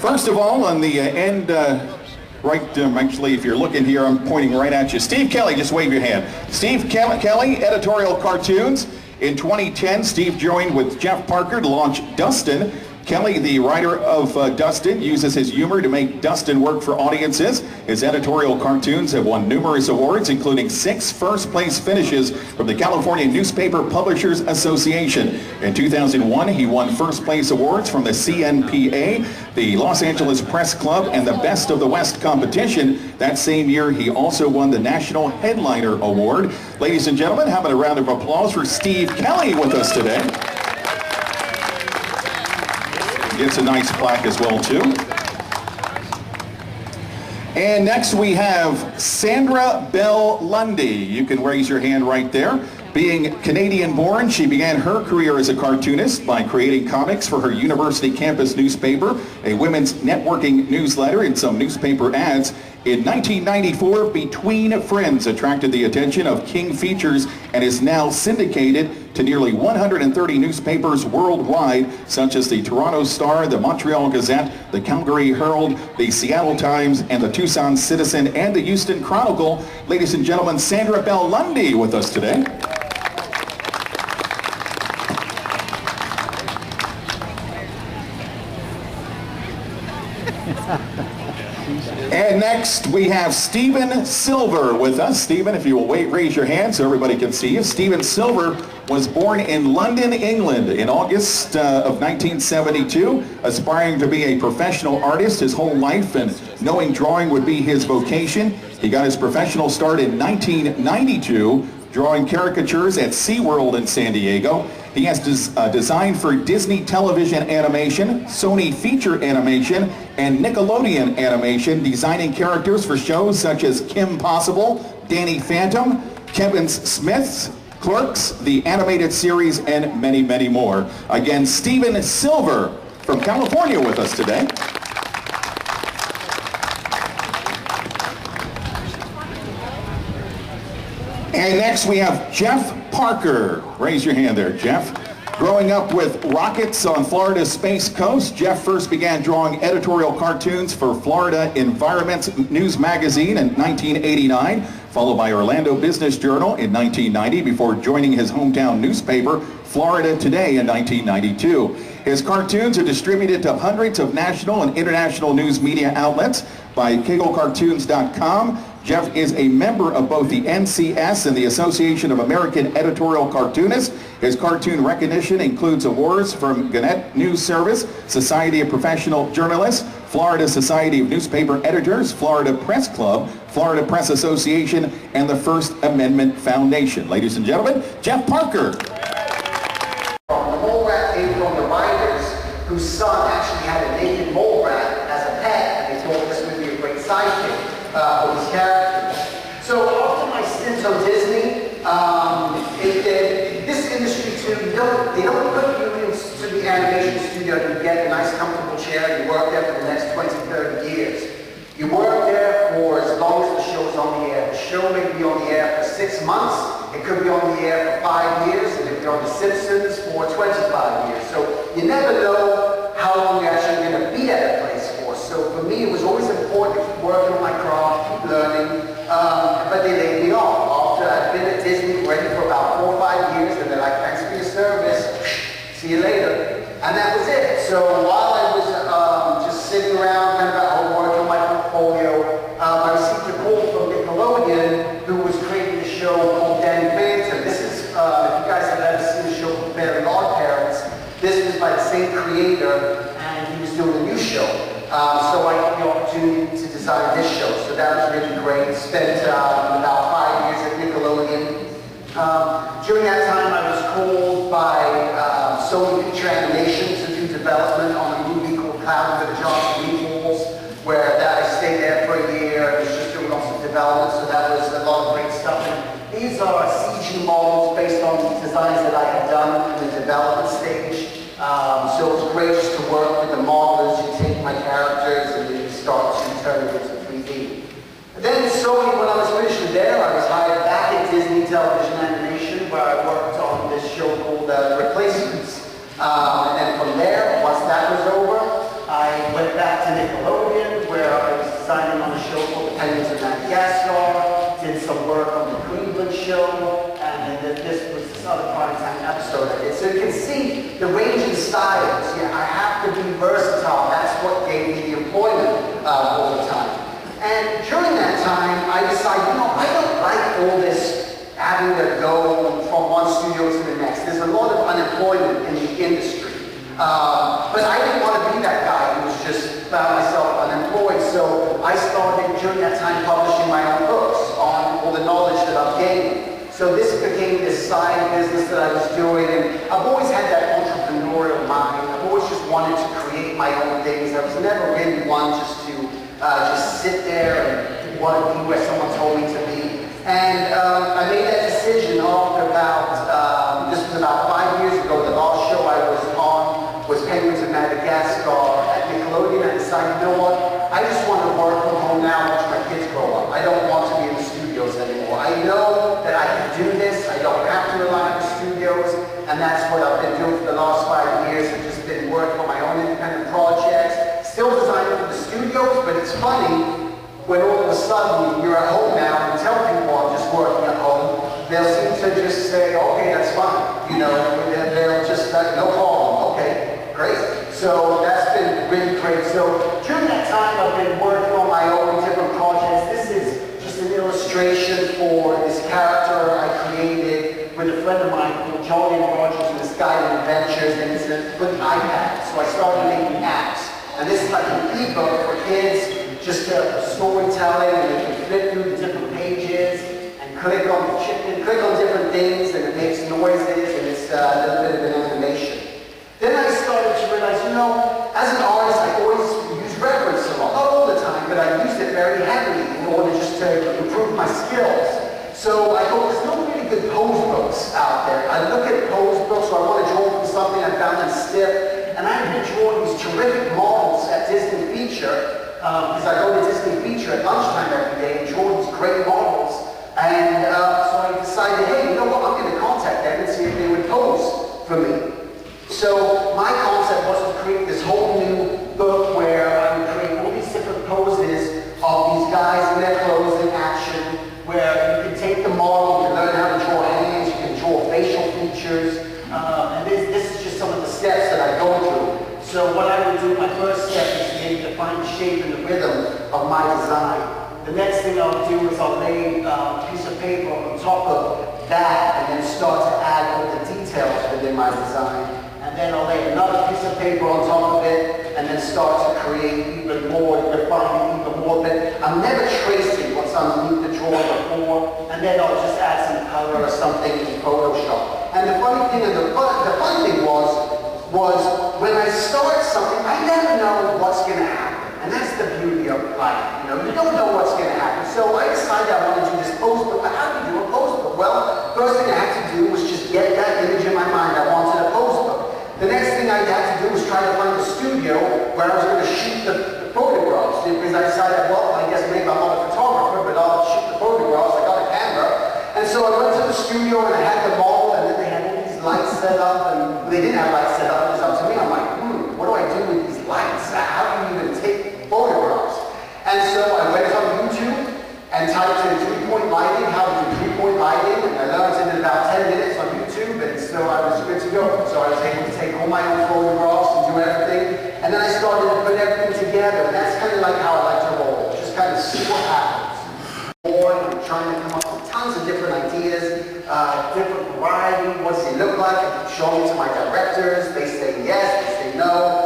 First of all, on the end, actually, if you're looking here, I'm pointing right at you. Steve Kelly, just wave your hand. Steve Kelly, editorial cartoons. In 2010, Steve joined with Jeff Parker to launch Dustin. Kelly, the writer of Dustin, uses his humor to make Dustin work for audiences. His editorial cartoons have won numerous awards, including 6 first-place finishes from the California Newspaper Publishers Association. In 2001, he won first-place awards from the CNPA, the Los Angeles Press Club, and the Best of the West competition. That same year, he also won the National Headliner Award. Ladies and gentlemen, how about a round of applause for Steve Kelly with us today? Gets a nice plaque as well, too. And next we have Sandra Bell Lundy. You can raise your hand right there. Being Canadian-born, she began her career as a cartoonist by creating comics for her university campus newspaper, a women's networking newsletter, and some newspaper ads. In 1994, Between Friends attracted the attention of King Features and is now syndicated to nearly 130 newspapers worldwide, such as the Toronto Star, the Montreal Gazette, the Calgary Herald, the Seattle Times, and the Tucson Citizen, and the Houston Chronicle. Ladies and gentlemen, Sandra Bell Lundy with us today. And next we have Stephen Silver with us. Stephen, if you will raise your hand so everybody can see you. Stephen Silver was born in London, England in August of 1972, aspiring to be a professional artist his whole life and knowing drawing would be his vocation. He got his professional start in 1992, drawing caricatures at SeaWorld in San Diego. He has designed for Disney television animation, Sony feature animation, and Nickelodeon animation, designing characters for shows such as Kim Possible, Danny Phantom, Kevin Smith's Clerks, the animated series, and many, many more. Again, Stephen Silver from California with us today. And next we have Jeff Parker. Raise your hand there, Jeff. Growing up with rockets on Florida's Space Coast, Jeff first began drawing editorial cartoons for Florida Environment News Magazine in 1989, followed by Orlando Business Journal in 1990, before joining his hometown newspaper, Florida Today, in 1992. His cartoons are distributed to hundreds of national and international news media outlets by KegelCartoons.com. Jeff is a member of both the NCS and the Association of American Editorial Cartoonists. His cartoon recognition includes awards from Gannett News Service, Society of Professional Journalists, Florida Society of Newspaper Editors, Florida Press Club, Florida Press Association, and the First Amendment Foundation. Ladies and gentlemen, Jeff Parker. The mole rat came from the writers whose son actually had a naked mole rat as a pet, and they thought this would be a great sidekick of his characters. So after my stint on Disney, this industry too, they don't put you into the animation studio to get a nice comfortable chair. You work there for the next 20, 30 years. You work there for as long as the show's on the air. The show may be on the air for 6 months. It could be on the air for 5 years, and it could be on The Simpsons for 25 years. So you never know how long you're actually going to be at a place for. So for me, it was always important to keep working on my craft, keep learning. But they laid me off. After I'd been at Disney ready for about 4 or 5 years, and they're like, thanks for your service, see you later. And that was it. So while I was just sitting around, kind of at home working on my portfolio, I received a call from Nickelodeon, who was creating a show called Danny Phantom. This is, if you guys have ever seen the show called Very Odd Parents, this was by the same creator, and he was doing a new show. So I got the opportunity to design this show, so that was really great. Spent about 5 years at Nickelodeon. During that time, I was called by Sony Picture Animation to do development on a movie called Cloud of the Johnson Meatballs, where I stayed there for a year and was just doing lots of development, so that was a lot of great stuff. And these are CG models based on designs that I had done in the development stage. So it was great just to work with the modelers. You take my characters and then you start to turn it into 3D. And then Sony, when I was finished there, I was hired back at Disney Television Animation, where I worked on this show called Replacements. And then from there, once that was over, I I went back to Nickelodeon, where I was designing on a show called The Penguins of Madagascar, did some work on the Cleveland show, and then this was this other primetime episode I did. So you can see the range in styles. Yeah, I have to be versatile. That's what gave me the employment over time. And during that time, I decided, I don't like all this having to go from one studio to the next. There's a lot of unemployment in the industry. But I didn't want to be that guy who was just found myself unemployed. So I started during that time publishing my own books on all the knowledge that I've gained. So this became this side business that I was doing. And I've always had that entrepreneurial mind. I've always just wanted to create my own things. I was never really one just to just sit there and want to be where someone told me to be. And I made that decision after about, this was about 5 years ago. The last show I was on was Penguins of Madagascar at Nickelodeon. I decided, you know what, I just want to work from home now and watch my kids grow up. I don't want to be in the studios anymore. I know that I can do this. I don't have to rely on the studios. And that's what I've been doing for the last 5 years. I've just been working on my own independent projects, still designing for the studios, but it's funny when all of a sudden you're at home now and tell people I'm just working at home, they'll seem to just say, okay, that's fine. They'll just, no problem, okay, great. So that's been really great. So during that time, I've been working on my own different projects. This is just an illustration for this character I created with a friend of mine called Jolly Rogers and this guy in Adventures, and it's with an iPad. So I started making apps. And this is like an ebook for kids, just storytelling, and you can flip through the different pages and click on different things, and it makes noises, and it's a little bit of an animation. Then I started to realize, as an artist, I always use reference a lot. Not all the time, but I used it very heavily in order just to improve my skills. So I thought, there's no really good pose books out there. I look at pose books, so I want to draw from something I found in Stiff, and I've been drawing these terrific models at Disney Feature, because I go to Disney Feature at lunchtime every day and draw these great models. And so I decided, hey, you know what, I'm going to contact them and see if they would pose for me. So my concept was to create this whole new book where I would create all these different poses of these guys in their clothes in action, where you can take the model, you can learn how to draw hands, you can draw facial features, and this is just some of the steps that I go through. So what I would do, my first step is to maybe define the shape and the rhythm of my design. The next thing I'll do is I'll lay a piece of paper on top of that and then start to add all the details within my design. And then I'll lay another piece of paper on top of it and then start to create even more, define even more. But I'm never tracing what's underneath the drawing before, and then I'll just add some color or something in Photoshop. And the funny thing, the fun thing was when I start something, I never know what's going to happen. And that's the beauty of life. You don't know what's going to happen. So I decided I wanted to do this pose book. But how do you do a pose book? Well, first thing I had to do was just get that image in my mind. I wanted a pose book. The next thing I had to do was try to find a studio where I was going to shoot the photographs. Because I decided, well, I guess maybe I'm not a photographer, but I'll shoot the photographs. I got a camera. And so I went to the studio and I had the model, and then they had all these lights set up. And they didn't have lights set up. It was up to me. I'm like, what do I do with these lights? How do you even take photographs? And so I went on YouTube and typed in 3-point lighting, how to do 3-point lighting, and I learned it in about 10 minutes on YouTube, and so I was good to go. So I was able to take all my own photographs and do everything, and then I started to put everything together, and that's kind of like how I like to roll, just kind of see what happens. I'm trying to come up with tons of different ideas, different variety, what does it look like? I keep showing it to my directors, they say yes, they say no.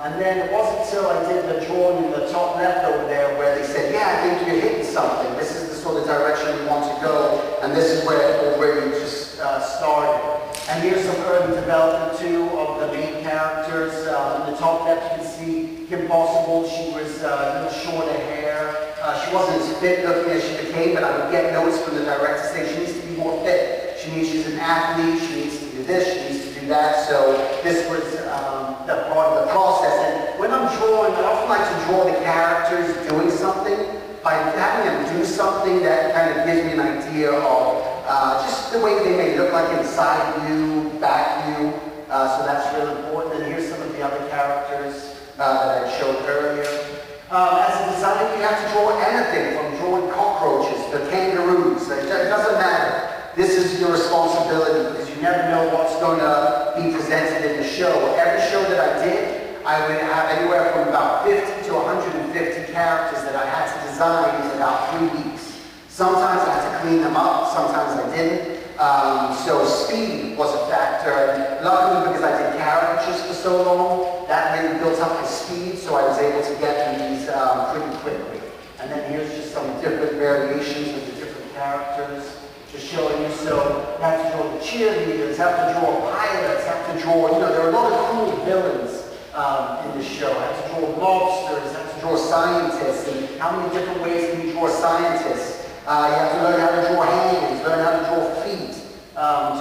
And then it wasn't until I did the drawing in the top left over there where they said, yeah, I think you're hitting something. This is the sort of direction we want to go, and this is where it already just started. And here's some early development too of the main characters. In the top left you can see Kim Possible. She was a little shorter hair. She wasn't as fit looking as she became, but I would get notes from the director saying she needs to be more fit. She's an athlete, she needs to do this, she needs to do that. So this was the part of the process. And when I'm drawing, I often like to draw the characters doing something by having them do something that kind of gives me an idea of just the way they may look like in side view, back view. So that's really important. And here's some of the other characters showed earlier. As a designer, you have to draw anything from drawing cockroaches to kangaroos. It doesn't matter. This is your responsibility because you never know what's going to be presented in the show. Every show that I did, I would have anywhere from about 50 to 150 characters that I had to design in about 3 weeks. Sometimes I had to clean them up, sometimes I didn't. So speed was a factor. And luckily, because I did caricatures for so long, that really built up my speed, so I was able to get these pretty quickly. And then here's just some different variations of the different characters. Just showing you, so you have to draw the cheerleaders, have to draw pilots, have to draw, there are a lot of cool villains in the show. I have to draw lobsters, I have to draw scientists, and how many different ways can you draw scientists? You have to learn how to draw hands, learn how to draw feet,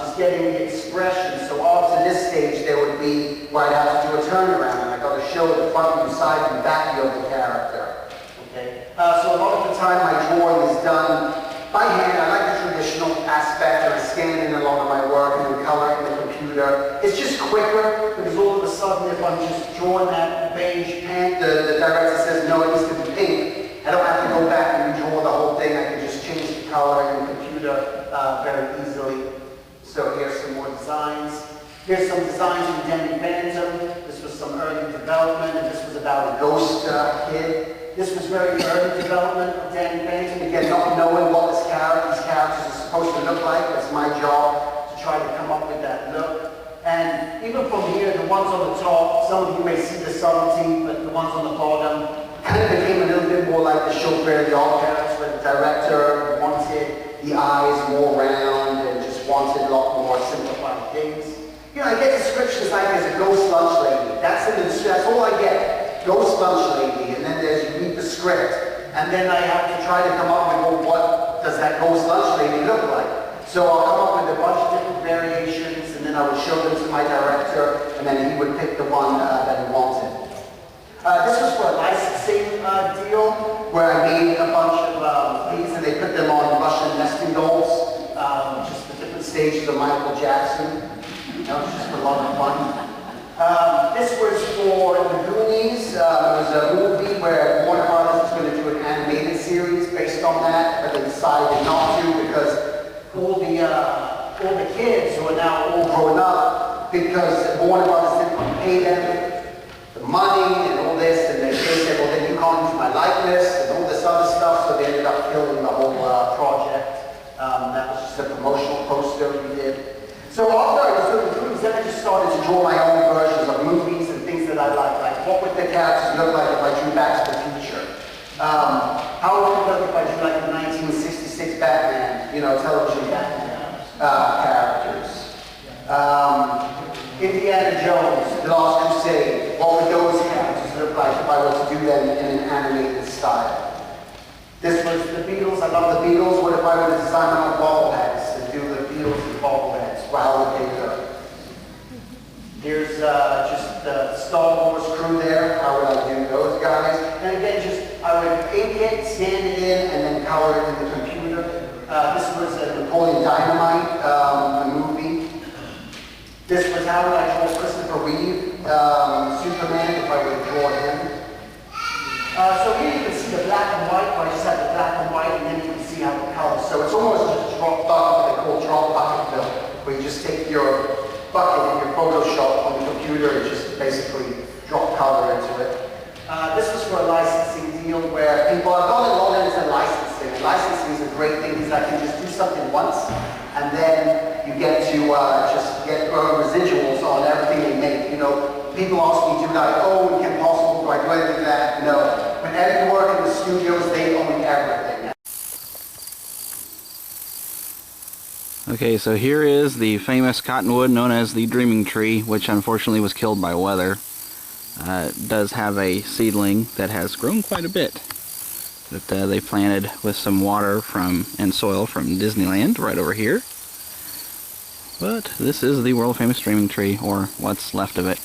just getting the expression. So up to this stage, there would be where I'd have to do a turnaround. I got to show the front view, side and back view of the character. Okay. So a lot of the time, my drawing is done by hand. I like the traditional aspect, and I scan in a lot of my work and then color it in the computer. It's just quicker because all of a sudden, if I'm just drawing that beige paint, the director says, no, it needs to be pink. I don't have to go back and redraw the whole thing. I can just change the color in the computer very easily. So here's some more designs. Here's some designs from Danny Phantom. This was some early development, and this was about a ghost kid. This was very early development of Danny Phantom. Again, not knowing what these characters are supposed to look like. That's my job, to try to come up with that look. And even from here, the ones on the top, some of you may see the subtlety, but the ones on the bottom kind of became a little bit more like the chauffeur, the all-caps, where the director wanted the eyes more round and just wanted a lot more simplified things. I get descriptions like there's a ghost lunch lady. That's all I get. Ghost lunch lady, and then you read the script, and then I have to try to come up with, well, what does that ghost lunch lady look like? So I'll come up with a bunch of different variations, and then I would show them to my director, and then he would pick the one that he wanted. This was for a licensing deal, where I made a bunch of these, and they put them on Russian nesting dolls, just the different stages of Michael Jackson. That was just a lot of fun. This was for The Goonies. It was a movie where Warner Brothers was going to do an animated series based on that, but they decided not to because all the kids who are now all grown up, because Warner Brothers didn't want to pay them the money and all this, and they said, well, then you can't use my likeness and all this other stuff, so they ended up killing the whole project. That was just a promotional poster we did. So after I was doing the movies, then I just started to draw my own versions of movies and things that I liked. Like, what would the characters look like if I drew Back to the Future? How would it look if I drew like the 1966 Batman, television Batman characters? Indiana Jones, The Last Crusade, what would those characters look like if I were to do them in an animated style? This was the Beatles. I love the Beatles. What if I were to design my own bobbleheads and do the Beatles and bobbleheads? How would they look? Here's just the Star Wars crew there. How would I do those guys? And again, I would ink it, scan it in, and then color it in the computer. This was Napoleon Dynamite, a movie. This was how would I draw Christopher Reeve, Superman, if I were to draw him. So here you can see the black and white, where I just have the black and white, and then you can see how the colors. So it's almost just a drop bucket, what they call drop bucket fill, where you just take your bucket in your Photoshop on the computer and just basically drop color into it. This was for a licensing deal where people have gone and all into licensing. And licensing is a great thing because I can just do something once, and then you get to just get residuals on everything they make. People ask me, oh, Kim Possible, do I do anything of that? No. Whenever you work in the studios, they own everything. Okay, so here is the famous cottonwood known as the dreaming tree, which unfortunately was killed by weather. It does have a seedling that has grown quite a bit that they planted with some water and soil from Disneyland right over here. But this is the world famous dreaming tree, or what's left of it.